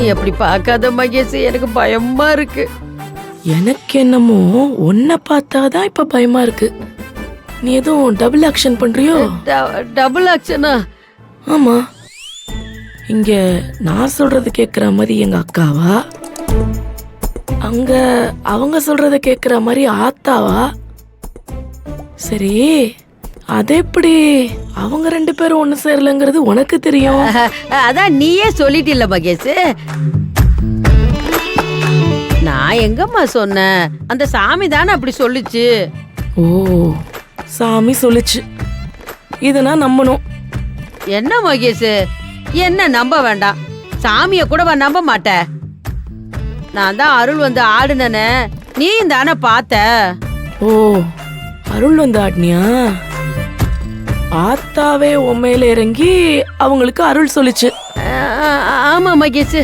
நீ அப்படி பார்க்காத மகேஷ், எனக்கு பயமா இருக்கு. எனக்கு என்னமோ உன்னை பார்த்தாதான் இப்ப பயமா இருக்கு. நீ எதுவும் டபுள் ஆக்ஷன் பண்றியோ? டபுள் ஆக்ஷனா? ஆமா. இங்க நான் சொல்றது கேக்குற மாதிரி எங்க அக்காவா, அங்க அவங்க சொல்றத கேக்குற மாதிரி ஆத்தாவா? சரி, அது எப்படி அவங்க 2 பேரும் ஒண்ணு சேரலங்கிறது உனக்கு தெரியும்? அதான் நீயே சொல்லிட்டில்ல மகேஷ். நான் எங்கம்மா சொன்னேன்? அந்த சாமி தானே அப்படி சொல்லுச்சு. ஓ, சாமி சொல்லுச்சு. இத நான் நம்பணும். என்ன மகேஷ், என்ன நம்ப வேண்டாம்? சாமிய கூட நம்ப மாட்டேன். நான் தான் அருள் வந்து ஆடுனே, நீ தானே பார்த்த. ஓ, அருள் வந்து ஆட்னியா? ஆத்தாவே உண்மையில இறங்கி அவங்களுக்கு அருள் சொல்லுச்சு. ஆமா மகேஷ்.